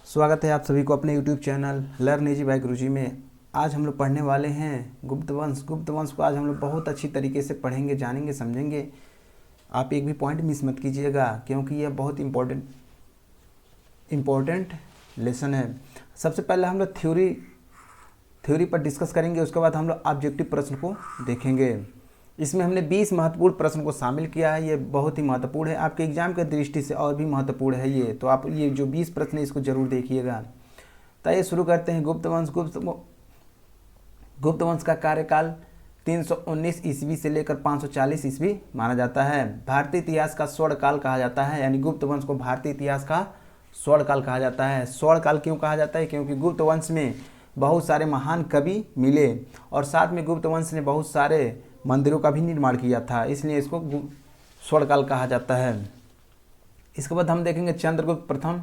स्वागत है आप सभी को अपने YouTube channel learn easy by Guruji में। आज हम लोग पढ़ने वाले हैं गुप्त वंश। गुप्त वंश को आज हम लोग बहुत अच्छी तरीके से पढ़ेंगे, जानेंगे, समझेंगे। आप एक भी पॉइंट मिस मत कीजिएगा क्योंकि यह बहुत इम्पोर्टेंट लेसन है। सबसे पहले हम लोग थ्योरी पर डिस्कस करेंगे, उसके बाद हम लोग ऑब्जेक्टिव प्रश्न को देखेंगे। इसमें हमने 20 महत्वपूर्ण प्रश्न को शामिल किया है। ये बहुत ही महत्वपूर्ण है, आपके एग्जाम के दृष्टि से और भी महत्वपूर्ण है ये। तो आप ये जो 20 प्रश्न है इसको जरूर देखिएगा। तो ये शुरू करते हैं। गुप्त वंश का कार्यकाल 319 ईस्वी से लेकर 540 ईस्वी माना जाता है। भारतीय इतिहास का स्वर्णकाल कहा जाता है, यानी गुप्त वंश को भारतीय इतिहास का स्वर्णकाल कहा जाता है। स्वर्णकाल क्यों कहा जाता है? क्योंकि गुप्त वंश में बहुत सारे महान कवि मिले और साथ में गुप्त वंश ने बहुत सारे मंदिरों का भी निर्माण किया था, इसलिए इसको स्वर्णकाल कहा जाता है। इसके बाद हम देखेंगे चंद्रगुप्त प्रथम।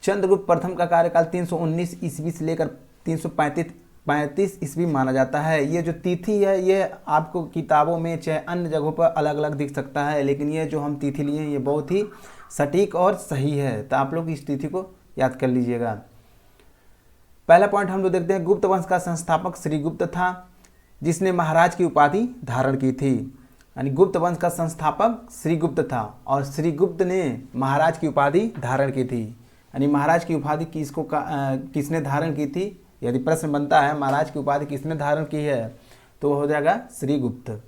चंद्रगुप्त प्रथम का कार्यकाल 319 ईस्वी से लेकर 335 ईस्वी माना जाता है। ये जो तिथि है ये आपको किताबों में चाहे अन्य जगहों पर अलग अलग दिख सकता है, लेकिन ये जो हम तिथि लिए हैं ये बहुत ही सटीक और सही है। तो आप लोग इस तिथि को याद कर लीजिएगा। पहला पॉइंट हम लोग देखते हैं। गुप्त वंश का संस्थापक श्रीगुप्त था, जिसने महाराज की उपाधि धारण की थी। यानी गुप्त वंश का संस्थापक श्रीगुप्त था और श्रीगुप्त ने महाराज की उपाधि धारण की थी। यानी महाराज की उपाधि किसने धारण की थी? यदि प्रश्न बनता है महाराज की उपाधि किसने धारण की है तो हो जाएगा श्रीगुप्त।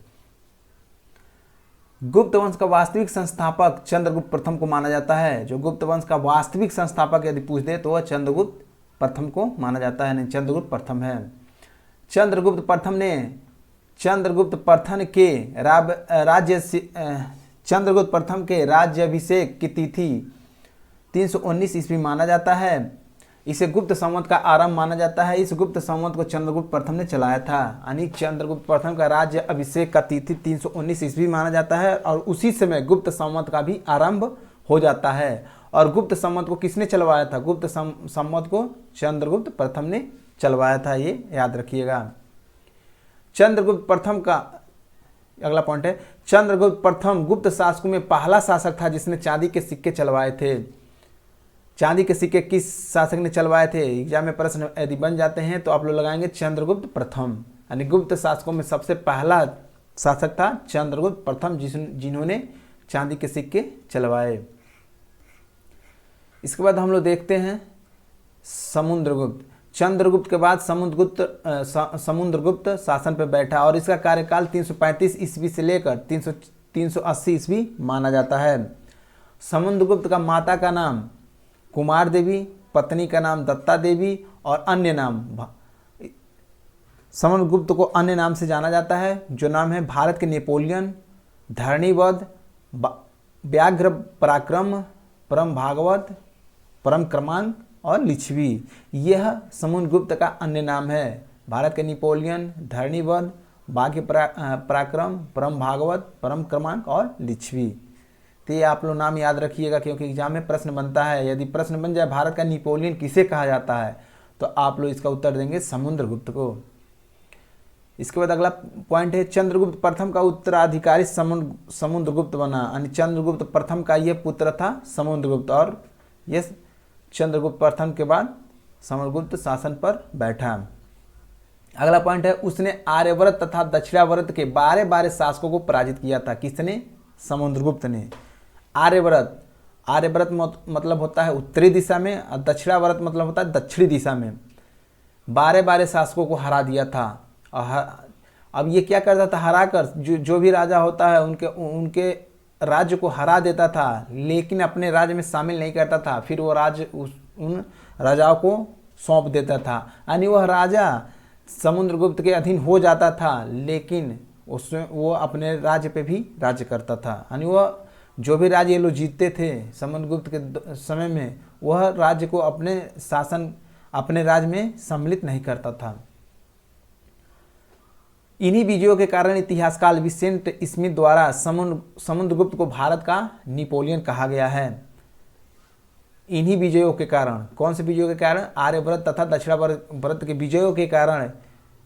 गुप्त वंश का वास्तविक संस्थापक चंद्रगुप्त प्रथम को माना जाता है। जो गुप्त वंश का वास्तविक संस्थापक यदि पूछ दे तो वह चंद्रगुप्त प्रथम को माना जाता है, नहीं चंद्रगुप्त प्रथम है। चंद्रगुप्त प्रथम ने चंद्रगुप्त प्रथम के राज्याभिषेक की तिथि 319 ईस्वी माना जाता है। इसे गुप्त संवत का आरंभ माना जाता है। इस गुप्त संवत को चंद्रगुप्त प्रथम ने चलाया था। यानी चंद्रगुप्त प्रथम का राज्य अभिषेक का तिथि 319 ईस्वी माना जाता है और उसी समय गुप्त संवत का भी आरंभ हो जाता है। और गुप्त संवत को किसने चलवाया था? गुप्त संवत को चंद्रगुप्त प्रथम ने चलवाया था, ये याद रखिएगा। चंद्रगुप्त प्रथम का अगला पॉइंट है। चंद्रगुप्त प्रथम गुप्त शासकों में पहला शासक था जिसने चांदी के सिक्के चलवाए थे। चांदी के सिक्के किस शासक ने चलवाए थे? एग्जाम में प्रश्न यदि बन जाते हैं तो आप लोग लगाएंगे चंद्रगुप्त प्रथम। यानी गुप्त शासकों में सबसे पहला शासक था चंद्रगुप्त प्रथम जिन्होंने चांदी के सिक्के चलवाए। इसके बाद हम लोग देखते हैं समुद्रगुप्त। चंद्रगुप्त के बाद समुद्रगुप्त शासन पर बैठा और इसका कार्यकाल 335 ईस्वी से लेकर 380 ईस्वी माना जाता है। समुद्रगुप्त का माता का नाम कुमार देवी, पत्नी का नाम दत्ता देवी और अन्य नाम। समुद्रगुप्त को अन्य नाम से जाना जाता है, जो नाम है भारत के नेपोलियन, धरणीवध, व्याघ्र पराक्रम, परम भागवत, परम क्रमांक और लिच्छवी। यह समुद्रगुप्त का अन्य नाम है। भारत के नेपोलियन, धरणीवध, बाघ्य पराक्रम, परम भागवत, परम क्रमांक और लिच्छवी। तो ये आप लोग नाम याद रखिएगा क्योंकि एग्जाम में प्रश्न बनता है। यदि प्रश्न बन जाए भारत का नेपोलियन किसे कहा जाता है तो आप लोग इसका उत्तर देंगे समुद्रगुप्त को। इसके बाद अगला पॉइंट है। चंद्रगुप्त प्रथम का उत्तराधिकारी समुद्रगुप्त बना। यानी चंद्रगुप्त प्रथम का यह पुत्र था समुद्रगुप्त और यह चंद्रगुप्त प्रथम के बाद समुद्रगुप्त शासन पर बैठा। अगला पॉइंट है। उसने आर्यव्रत तथा दक्षिणावर्त के 12 शासकों को पराजित किया था। किसने? समुद्रगुप्त ने। आर्यव्रत मतलब होता है उत्तरी दिशा में और दक्षिणावर्त मतलब होता है दक्षिणी दिशा में। 12 शासकों को हरा दिया था। और अब ये क्या करता था? हराकर जो भी राजा होता है उनके राज्य को हरा देता था, लेकिन अपने राज्य में शामिल नहीं करता था। फिर वो राज्य उन राजाओं को सौंप देता था। यानी वह राजा समुद्रगुप्त के अधीन हो जाता था, लेकिन उसमें वो अपने राज्य पे भी राज्य करता था। यानी वह जो भी राज्य ये लोग जीतते थे समुद्रगुप्त के समय में, वह राज्य को अपने राज्य में सम्मिलित नहीं करता था। इन्हीं विजयों के कारण इतिहासकार विसेंट स्मिथ द्वारा समुद्रगुप्त को भारत का नेपोलियन कहा गया है। इन्हीं विजयों के कारण, कौन से विजयों के कारण? आर्यव्रत तथा दक्षिणावर्त के विजयों के कारण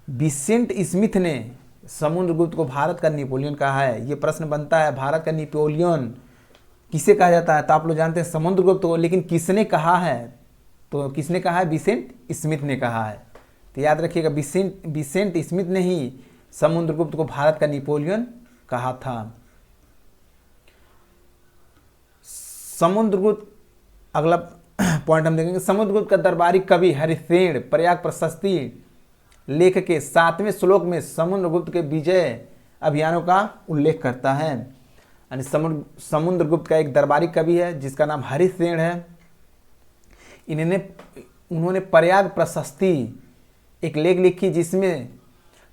विसेंट स्मिथ ने समुद्रगुप्त को भारत का नेपोलियन कहा है। ये प्रश्न बनता है भारत का नेपोलियन किसे कहा जाता है? तो आप लोग जानते हैं समुद्रगुप्त को, लेकिन किसने कहा है? तो किसने कहा है? विसेंट स्मिथ ने कहा है। तो याद रखिएगा, विसेंट स्मिथ ने ही समुद्रगुप्त को भारत का नेपोलियन कहा था। समुद्रगुप्त, अगला पॉइंट हम देखेंगे, समुद्रगुप्त का दरबारी कवि हरिसेन प्रयाग प्रशस्ति लेख के 7वें श्लोक में समुद्रगुप्त के विजय अभियानों का उल्लेख करता है। यानी समुद्रगुप्त का एक दरबारी कवि है जिसका नाम हरिसेन है। उन्होंने प्रयाग प्रशस्ति एक लेख लिखी जिसमें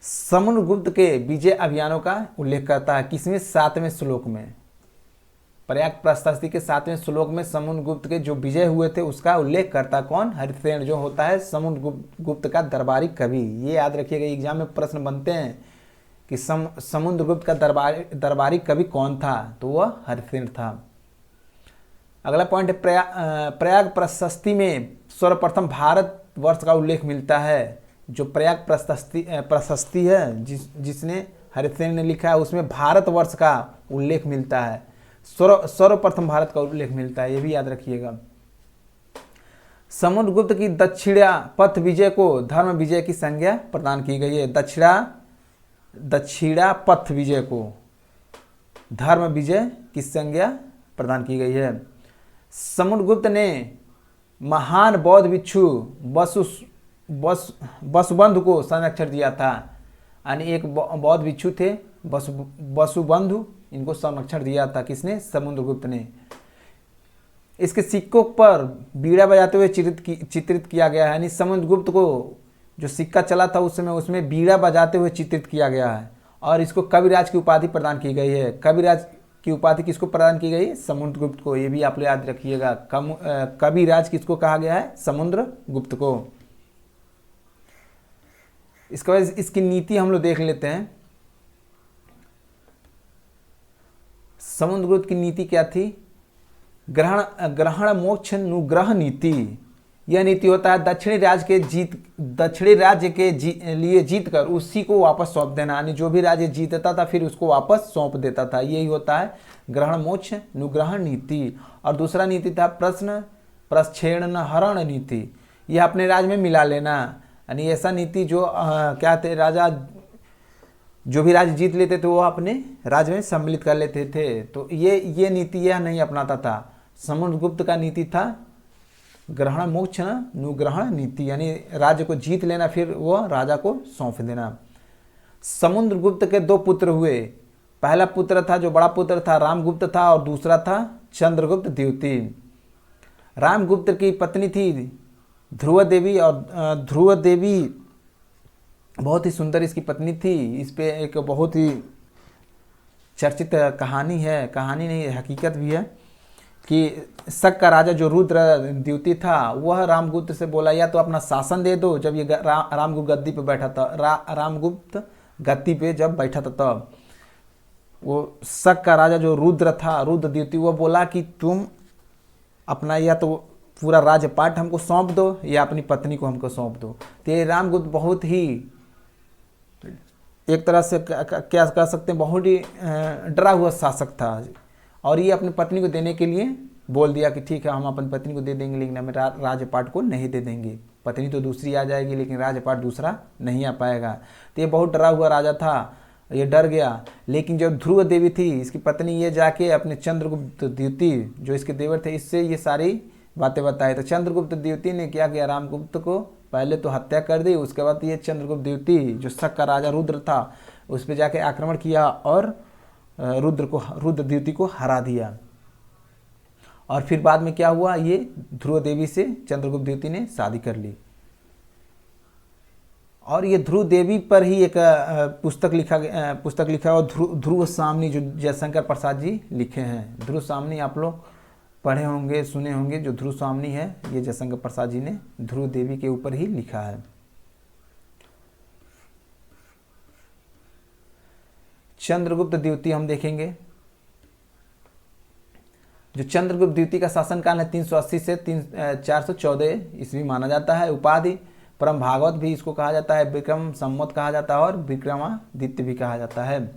समुद्रगुप्त के विजय अभियानों का उल्लेख करता है। किसमें? 7वें श्लोक में। प्रयाग प्रशस्ति के 7वें श्लोक में समुद्रगुप्त के जो विजय हुए थे उसका उल्लेख करता कौन? हरिसेन, जो होता है समुद्रगुप्त का दरबारी कवि। ये याद रखिएगा, एग्जाम में प्रश्न बनते हैं कि समुद्रगुप्त का दरबारी कवि कौन था? तो वह हरिसेन था। अगला पॉइंट है, प्रयाग प्रशस्ति में सर्वप्रथम भारत वर्ष का उल्लेख मिलता है। जो प्रयाग प्रशस्ति है जिसने हरिसेन ने लिखा है, उसमें भारत वर्ष का उल्लेख मिलता है। सर्वप्रथम भारत का उल्लेख मिलता है, ये भी याद रखिएगा। समुद्रगुप्त की दक्षिणा पथ विजय को धर्म विजय की संज्ञा प्रदान की गई है। दक्षिणा पथ विजय को धर्म विजय की संज्ञा प्रदान की गई है। समुद्रगुप्त ने महान बौद्ध भिक्षु वसुबंधु को संरक्षण दिया था। यानी एक बौद्ध भिक्षु थे वसुबंधु, इनको संरक्षण दिया था। किसने? समुद्रगुप्त ने। इसके सिक्कों पर बीड़ा बजाते हुए चित्रित किया गया है। यानी समुद्रगुप्त को जो सिक्का चला था उस समय, उसमें बीड़ा बजाते हुए चित्रित किया गया है और इसको कविराज की उपाधि प्रदान की गई है। कविराज की उपाधि किसको प्रदान की गई? समुद्रगुप्त को। ये भी आप लोग याद रखिएगा, कविराज किसको कहा गया है? समुद्रगुप्त को। इसके बाद इसकी नीति हम लोग देख लेते हैं। समुद्रगुप्त की नीति क्या थी? ग्रहण मोक्ष अनुग्रह नीति। यह नीति होता है दक्षिणी राज्य के लिए जीत कर उसी को वापस सौंप देना। यानी जो भी राज्य जीतता था फिर उसको वापस सौंप देता था। यही होता है ग्रहण मोक्ष अनुग्रह नीति। और दूसरा नीति था प्रश्न प्रक्षेपण हरण नीति। यह अपने राज्य में मिला लेना। यानी ऐसा नीति जो क्या थे, राजा जो भी राज्य जीत लेते थे वो अपने राज्य में सम्मिलित कर लेते थे। तो ये नीति यह नहीं अपनाता था। समुद्रगुप्त का नीति था ग्रहण मोक्ष अनुग्रहण नीति, यानी राज्य को जीत लेना फिर वो राजा को सौंप देना। समुद्रगुप्त के 2 पुत्र हुए। पहला पुत्र था, जो बड़ा पुत्र था, रामगुप्त था और दूसरा था चंद्रगुप्त द्वितीय। रामगुप्त की पत्नी थी ध्रुव देवी और ध्रुव देवी बहुत ही सुंदर इसकी पत्नी थी। इस पे एक बहुत ही चर्चित कहानी है, कहानी नहीं हकीकत भी है, कि शक का राजा जो रुद्र द्वितीय था वह रामगुप्त से बोला या तो अपना शासन दे दो। जब ये रामगुप्त गद्दी पे बैठा था, रामगुप्त गद्दी पे जब बैठा था तब वो शक का राजा जो रुद्र था, रुद्र द्वितीय, वो बोला कि तुम अपना या तो पूरा राज्यपाट हमको सौंप दो या अपनी पत्नी को हमको सौंप दो। तो ये रामगुप्त बहुत ही एक तरह से क्या कह सकते हैं, बहुत ही डरा हुआ शासक था और ये अपनी पत्नी को देने के लिए बोल दिया कि ठीक है हम अपनी पत्नी को दे देंगे लेकिन हमें राज्यपाट को नहीं दे देंगे। पत्नी तो दूसरी आ जाएगी लेकिन राज्यपाट दूसरा नहीं आ पाएगा। तो ये बहुत डरा हुआ राजा था, ये डर गया। लेकिन जब ध्रुव देवी थी इसकी पत्नी, ये जाके अपने चंद्रगुप्त द्वितीय जो इसके देवर थे इससे ये सारी बातें बताई। तो चंद्रगुप्त द्वितीय ने क्या किया, रामगुप्त को पहले तो हत्या कर दी, उसके बाद ये चंद्रगुप्त द्वितीय जो शक का राजा रुद्र था उस पर जाके आक्रमण किया और रुद्र द्वितीय को हरा दिया। और फिर बाद में क्या हुआ, ये ध्रुव देवी से चंद्रगुप्त द्वितीय ने शादी कर ली। और ये ध्रुव देवी पर ही एक पुस्तक लिखा और ध्रुव सामनी जो जयशंकर प्रसाद जी लिखे हैं। ध्रुव सामनी आप लोग पढ़े होंगे, सुने होंगे। जो ध्रुव सामनी है ये जयशंकर प्रसाद जी ने ध्रुव देवी के ऊपर ही लिखा है। चंद्रगुप्त द्वितीय हम देखेंगे। जो चंद्रगुप्त द्वितीय का शासनकाल है 380 से 414 ईस्वी माना जाता है। उपाधि परम भागवत भी इसको कहा जाता है, विक्रम संवत कहा जाता है और विक्रमादित्य भी कहा जाता है।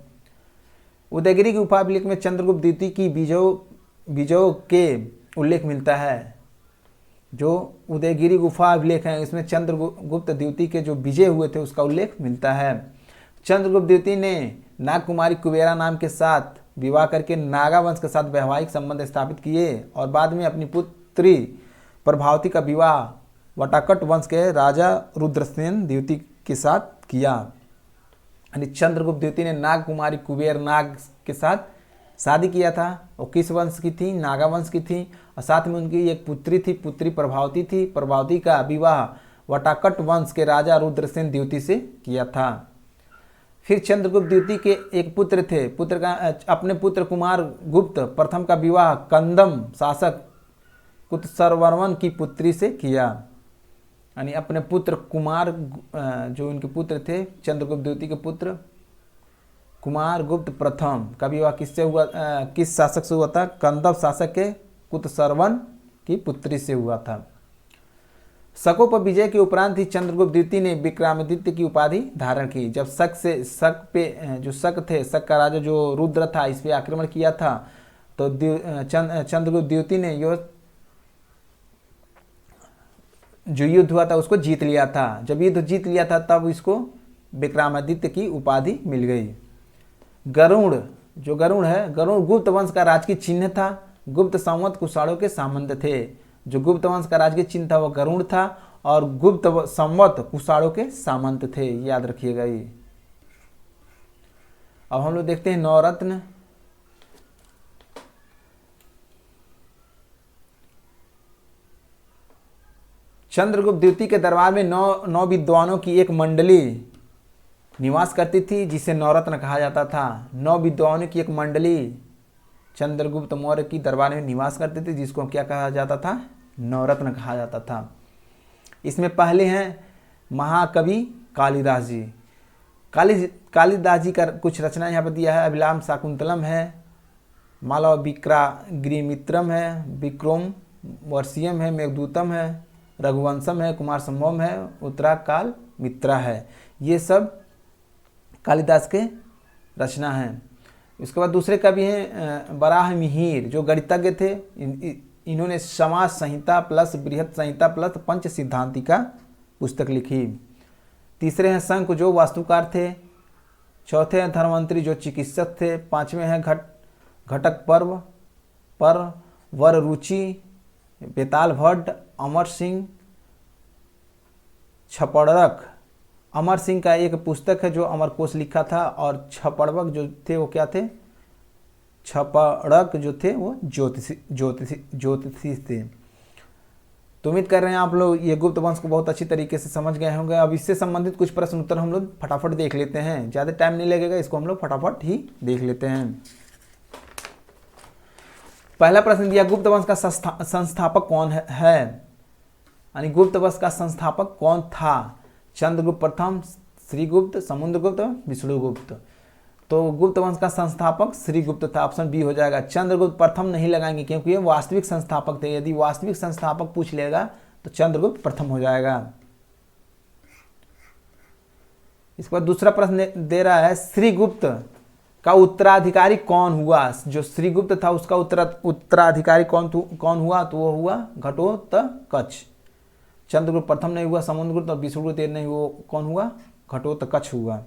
उदयगिरी की उपाभिलेख में चंद्रगुप्त द्वितीय की बीजों के उल्लेख मिलता है। जो उदयगिरी गुफा अभिलेख है इसमें चंद्रगुप्त द्वितीय के जो विजय हुए थे उसका उल्लेख मिलता है। चंद्रगुप्त द्वितीय ने नागकुमारी कुबेरा नाम के साथ विवाह करके नागा वंश के साथ वैवाहिक संबंध स्थापित किए और बाद में अपनी पुत्री प्रभावती का विवाह वटाकट वंश के राजा रुद्रसेन द्वितीय के साथ किया। यानी चंद्रगुप्त द्वितीय ने नागकुमारी कुबेर नाग के साथ शादी किया था। वो किस वंश की थी? नागा वंश की थी। और साथ में उनकी एक पुत्री थी, पुत्री प्रभावती थी। प्रभावती का विवाह वटाकट वंश के राजा रुद्रसेन द्वितीय से किया था। फिर चंद्रगुप्त द्वितीय के एक पुत्र थे, अपने पुत्र कुमार गुप्त प्रथम का विवाह कंदम शासक कुतसरवर्मन की पुत्री से किया। यानी अपने पुत्र कुमार, जो उनके पुत्र थे चंद्रगुप्त द्वितीय के पुत्र कुमार गुप्त प्रथम का विवाह किससे हुआ? किस शासक से हुआ था? कंदम शासक के कुतसरवन की पुत्री से हुआ था। शकों पर विजय के उपरांत ही चंद्रगुप्त द्वितीय ने विक्रमादित्य की उपाधि धारण की। जब शक का राजा जो रुद्र था इस पे आक्रमण किया था तो चंद्रगुप्त द्वितीय ने जो युद्ध हुआ था उसको जीत लिया था। जब युद्ध जीत लिया था तब इसको विक्रमादित्य की उपाधि मिल गई। गरुड़, जो गरुड़ है, गरुड़ गुप्त वंश का राजकीय चिन्ह था। गुप्त संवत कुषाणों के सामंत थे। जो गुप्त वंश का राजकीय चिन्ह था वो गरुड़ था और गुप्त संवत कुषाणों के सामंत थे, याद रखिएगा ये। अब हम लोग देखते हैं नवरत्न। चंद्रगुप्त द्वितीय के दरबार में नौ विद्वानों की एक मंडली निवास करती थी जिसे नवरत्न कहा जाता था। 9 विद्वानों की एक मंडली चंद्रगुप्त मौर्य की दरबार में निवास करती थी जिसको क्या कहा जाता था? नवरत्न कहा जाता था। इसमें पहले हैं महाकवि कालिदास जी। कालिदास जी का कुछ रचना यहाँ पर दिया है। अभिलाम शाकुंतलम है, मालव विक्राग्निमित्रम है, विक्रम वर्षियम है, मेघदूतम है, रघुवंशम है, कुमार संभवम है, उत्तराकाल मित्रा है। ये सब कालिदास के रचना है। इसके बाद दूसरे कवि हैं बराह मिहिर, जो गणितज्ञ थे। इन्होंने समाज संहिता प्लस बृहत संहिता प्लस पंच सिद्धांति का पुस्तक लिखी। तीसरे हैं शंख, जो वास्तुकार थे। चौथे हैं धर्मवंतरी, जो चिकित्सक थे। पांचवें हैं घटक पर्व पर वर रुचि, बेताल भट्ट, अमर सिंह छपड़क। अमर सिंह का एक पुस्तक है जो अमरकोश लिखा था। और छपड़क जो थे वो क्या थे? छपड़क जो थे वो ज्योतिषी थे। तो उम्मीद कर रहे हैं आप लोग ये गुप्त वंश को बहुत अच्छी तरीके से समझ गए होंगे। अब इससे संबंधित कुछ प्रश्न उत्तर हम लोग फटाफट देख लेते हैं, ज़्यादा टाइम नहीं लगेगा, इसको हम लोग फटाफट ही देख लेते हैं। पहला प्रश्न दिया, गुप्त वंश का संस्थापक कौन है? यानी गुप्त वंश का संस्थापक कौन था? चंद्रगुप्त प्रथम, श्रीगुप्त, समुद्रगुप्त, विष्णुगुप्त। तो गुप्त वंश का संस्थापक श्रीगुप्त था, ऑप्शन बी हो जाएगा। चंद्रगुप्त प्रथम नहीं लगाएंगे क्योंकि ये वास्तविक संस्थापक थे। यदि वास्तविक संस्थापक पूछ लेगा तो चंद्रगुप्त प्रथम हो जाएगा। इसके बाद दूसरा प्रश्न दे रहा है, श्रीगुप्त का उत्तराधिकारी कौन हुआ? जो श्रीगुप्त था उसका उत्तराधिकारी कौन हुआ? तो वो हुआ घटोत्कच। चंद्रगुप्त प्रथम नहीं हुआ, समुद्रगुप्त और विष्णुगुप्त नहीं हुआ, कौन हुआ? घटोत्कच हुआ।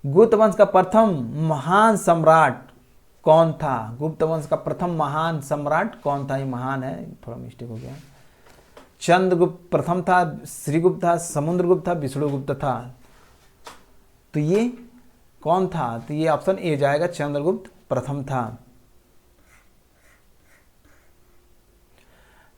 गुप्त वंश का प्रथम महान सम्राट कौन था? गुप्त वंश का प्रथम महान सम्राट कौन था? ये महान है, थोड़ा मिस्टेक हो गया। चंद्रगुप्त प्रथम था, श्रीगुप्त था, समुद्रगुप्त था, विष्णुगुप्त था। तो ये कौन था? तो ये ऑप्शन ए जाएगा, चंद्रगुप्त प्रथम था।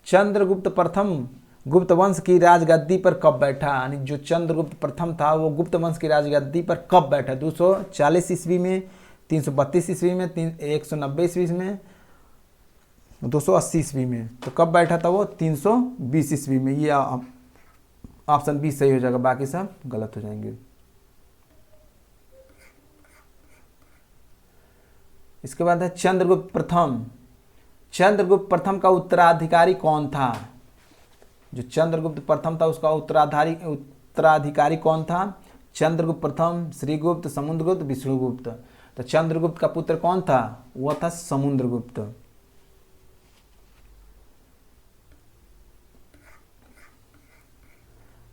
चंद्रगुप्त प्रथम गुप्त वंश की राजगद्दी पर कब बैठा? यानी जो चंद्रगुप्त प्रथम था वो गुप्त वंश की राजगद्दी पर कब बैठा? 240 ईस्वी में, 332 ईस्वी में, 190 ईस्वी में, 280 ईस्वी में। तो कब बैठा था वो? 320 ईस्वी में। ये ऑप्शन बी सही हो जाएगा, बाकी सब गलत हो जाएंगे। इसके बाद है चंद्रगुप्त प्रथम। चंद्रगुप्त प्रथम का उत्तराधिकारी कौन था? जो चंद्रगुप्त प्रथम था उसका उत्तराधिकारी कौन था? चंद्रगुप्त प्रथम, श्रीगुप्त, समुद्रगुप्त, विष्णुगुप्त। तो चंद्रगुप्त का पुत्र कौन था? वह था समुद्रगुप्त।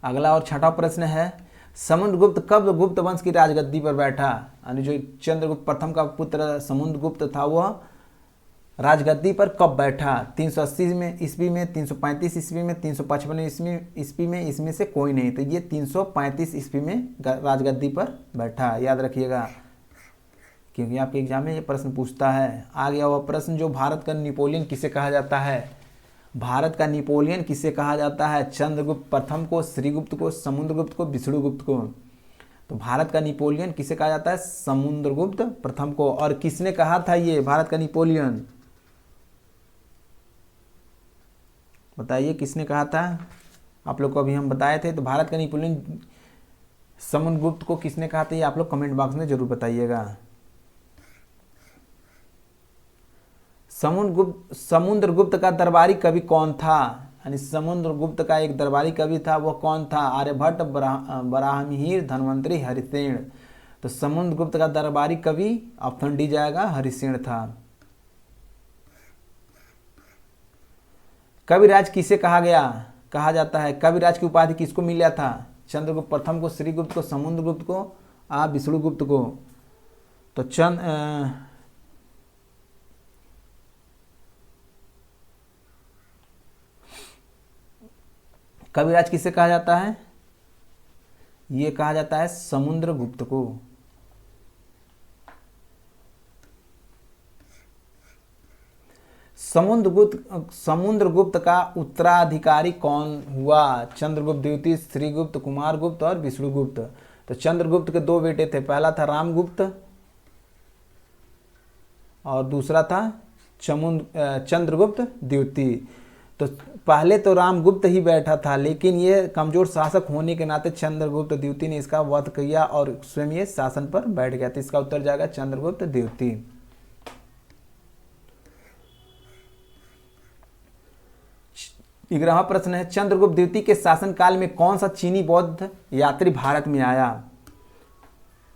अगला और छठा प्रश्न है, समुद्रगुप्त कब गुप्त वंश की राजगद्दी पर बैठा? यानी जो चंद्रगुप्त प्रथम का पुत्र समुद्रगुप्त था वह राजगद्दी पर कब बैठा? 380 में ईस्वी में, 335 ईस्वी में, 355 ईस्वी में, इसमें से कोई नहीं। तो ये 335 ईस्वी में राजगद्दी पर बैठा, याद रखिएगा, क्योंकि आपके एग्जाम में ये प्रश्न पूछता है। आ गया वह प्रश्न, जो भारत का नेपोलियन किसे कहा जाता है? भारत का नेपोलियन किसे कहा जाता है? चंद्रगुप्त प्रथम को, श्रीगुप्त को, समुद्रगुप्त को, विष्णुगुप्त को। तो भारत का नेपोलियन किसे कहा जाता है? समुद्रगुप्त प्रथम को। और किसने कहा था ये भारत का नेपोलियन? बताइए किसने कहा था? आप लोग को अभी हम बताए थे। तो भारत का नेपोलियन समुद्रगुप्त को किसने कहा था, ये आप लोग कमेंट बॉक्स में जरूर बताइएगा। समुद्रगुप्त का दरबारी कवि कौन था? यानी समुद्रगुप्त का एक दरबारी कवि था, वह कौन था? आर्यभट्ट, बराहमिहिर, धन्वंतरि, हरिसेन। तो समुद्रगुप्त का दरबारी कवि ऑप्शन डी जाएगा, हरिसेन था। कविराज किसे कहा जाता है? कविराज की उपाधि किसको मिला था? चंद्रगुप्त प्रथम को, श्रीगुप्त को, समुद्रगुप्त को, विष्णुगुप्त को। तो कविराज किसे कहा जाता है? ये कहा जाता है समुद्रगुप्त को। समुद्रगुप्त का उत्तराधिकारी कौन हुआ? चंद्रगुप्त द्वितीय, श्रीगुप्त, कुमारगुप्त और विष्णुगुप्त। तो चंद्रगुप्त के दो बेटे थे, पहला था रामगुप्त और दूसरा था चंद्रगुप्त द्वितीय। तो पहले तो रामगुप्त ही बैठा था, लेकिन ये कमजोर शासक होने के नाते चंद्रगुप्त द्वितीय ने इसका वध किया और स्वयं ये शासन पर बैठ गया। तो इसका उत्तर जाएगा चंद्रगुप्त द्वितीय। 11वां प्रश्न है, चंद्रगुप्त द्वितीय के शासनकाल में कौन सा चीनी बौद्ध यात्री भारत में आया?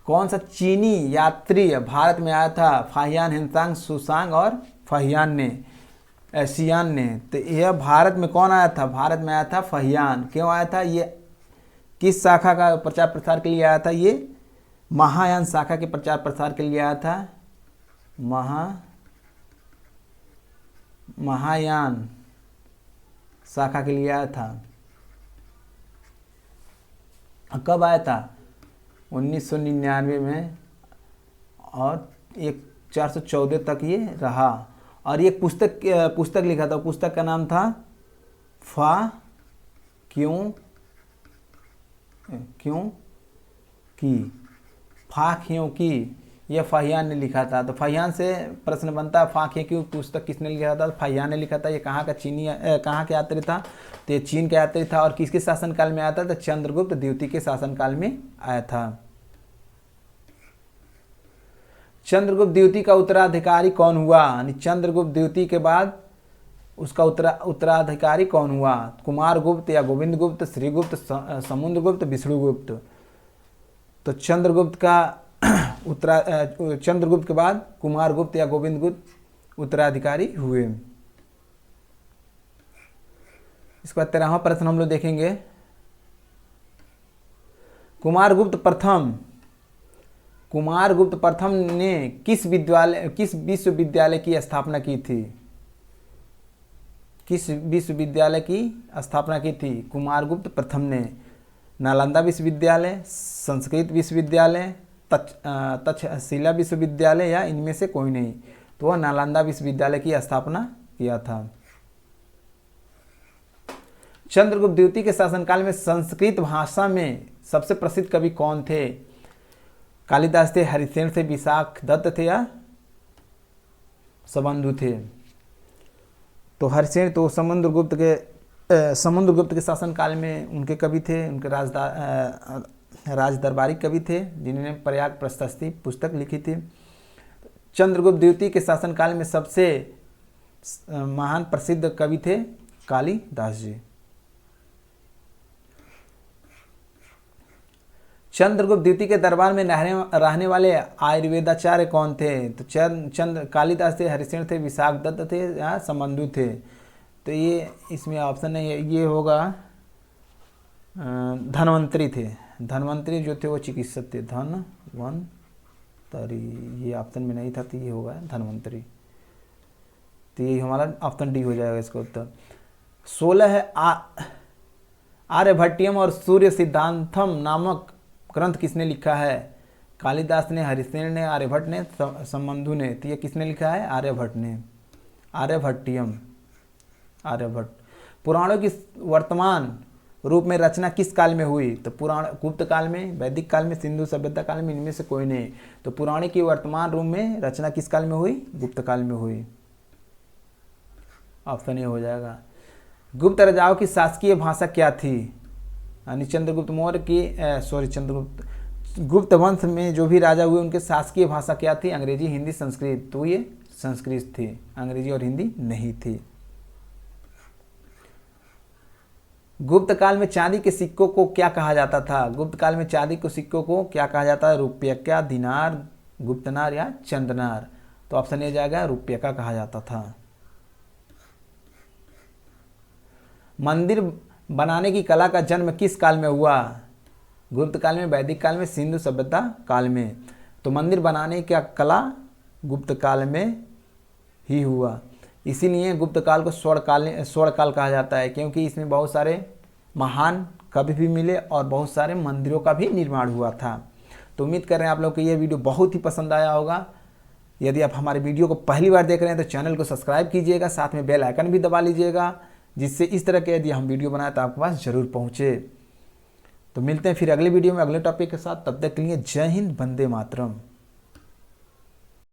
कौन सा चीनी यात्री भारत में आया था? फाहियान, हिनसांग, सुसांग और फाहियान ने, एशियान ने। तो यह भारत में कौन आया था? भारत में आया था फाहियान। क्यों आया था? ये किस शाखा का प्रचार प्रसार के लिए आया था? ये महायान शाखा के प्रचार प्रसार के लिए आया था। महायान शाखा के लिए आया था। कब आया था? 1999 में, और 414 तक ये रहा। और ये पुस्तक लिखा था, पुस्तक का नाम था फा क्यों की। यह फाहियान ने लिखा था। तो फाहियान से प्रश्न बनता है, फा क्यों पुस्तक किसने लिखा था? फाहियान ने लिखा था। ये कहाँ का कहाँ के यात्री था? तो ये चीन का यात्री था। और किसके शासनकाल में आया था? तो चंद्रगुप्त द्वितीय के शासनकाल में आया था। चंद्रगुप्त द्वितीय का उत्तराधिकारी कौन हुआ? यानी चंद्रगुप्त द्वितीय के बाद उसका उत्तराधिकारी कौन हुआ? कुमारगुप्त या गोविंदगुप्त, श्रीगुप्त, समुद्रगुप्त, विष्णुगुप्त। तो चंद्रगुप्त के बाद कुमारगुप्त या गोविंदगुप्त उत्तराधिकारी हुए। इसके बाद 13वां प्रश्न हम लोग देखेंगे, कुमारगुप्त प्रथम ने किस विश्वविद्यालय की स्थापना की थी? किस विश्वविद्यालय की स्थापना की थी कुमारगुप्त प्रथम ने? नालंदा विश्वविद्यालय, संस्कृत विश्वविद्यालय, तक्षशिला विश्वविद्यालय या इनमें से कोई नहीं? तो वह नालंदा विश्वविद्यालय की स्थापना किया था। चंद्रगुप्त द्वितीय के शासनकाल में संस्कृत भाषा में सबसे प्रसिद्ध कवि कौन थे? कालिदास थे, हरिसेन थे, विशाख दत्त थे या सबंधु थे? तो हरिसेन तो समुद्रगुप्त के शासनकाल में उनके कवि थे, उनके राज दरबारी कवि थे, जिन्होंने प्रयाग प्रशस्ति पुस्तक लिखी थी। चंद्रगुप्त द्वितीय के शासनकाल में सबसे महान प्रसिद्ध कवि थे कालिदास जी। चंद्रगुप्त द्वितीय के दरबार में रहने वाले आयुर्वेदाचार्य कौन थे? तो कालिदास थे, हरिसेन थे, विशाख दत्त थे या संबंधु थे? तो ये इसमें ऑप्शन नहीं है, ये होगा धन्वंतरी थे। धन्वंतरी जो थे वो चिकित्सक थे। धन्वंतरी, ये ऑप्शन में नहीं था तो ये होगा धन्वंतरी। तो ये हमारा ऑप्शन डी हो जाएगा इसका उत्तर। 16 है आर्यभट्टियम और सूर्य सिद्धांतम नामक ग्रंथ किसने लिखा है? कालिदास ने, हरिसेन ने, आर्यभट्ट ने, संबंधु ने। तो ये किसने लिखा है? आर्यभट्ट ने। आर्यभट्टियम, आर्यभट्ट। पुराणों की वर्तमान रूप में रचना किस काल में हुई? तो पुराण गुप्त काल में, वैदिक काल में, सिंधु सभ्यता काल में, इनमें से कोई नहीं। तो पुराणे की वर्तमान रूप में रचना किस काल में हुई? गुप्त काल में हुई। ऑप्शन ए हो जाएगा। गुप्त राजाओं की शासकीय भाषा क्या थी? यानी चंद्रगुप्त मौर्य की गुप्त वंश में जो भी राजा हुए उनके शासकीय भाषा क्या थी? अंग्रेजी, हिंदी, संस्कृत। तो ये संस्कृत थी, अंग्रेजी और हिंदी नहीं थी। गुप्त काल में चांदी के सिक्कों को क्या कहा जाता था? गुप्त काल में चांदी के सिक्कों को क्या कहा जाता है? रुपया, दिनार, गुप्तनार या चंदनार। तो ऑप्शन ए जाएगा, रुपया का कहा जाता था। मंदिर बनाने की कला का जन्म किस काल में हुआ? गुप्त काल में, वैदिक काल में, सिंधु सभ्यता काल में। तो मंदिर बनाने का कला गुप्त काल में ही हुआ। इसीलिए गुप्त काल को स्वर्ण काल कहा जाता है, क्योंकि इसमें बहुत सारे महान कवि भी मिले और बहुत सारे मंदिरों का भी निर्माण हुआ था। तो उम्मीद कर रहे हैं आप लोग को ये वीडियो बहुत ही पसंद आया होगा। यदि आप हमारे वीडियो को पहली बार देख रहे हैं तो चैनल को सब्सक्राइब कीजिएगा, साथ में बेल आइकन भी दबा लीजिएगा, जिससे इस तरह के यदि हम वीडियो बनाए तो आपके पास ज़रूर पहुँचे। तो मिलते हैं फिर अगले वीडियो में अगले टॉपिक के साथ। तब तक के लिए जय हिंद, वंदे मातरम।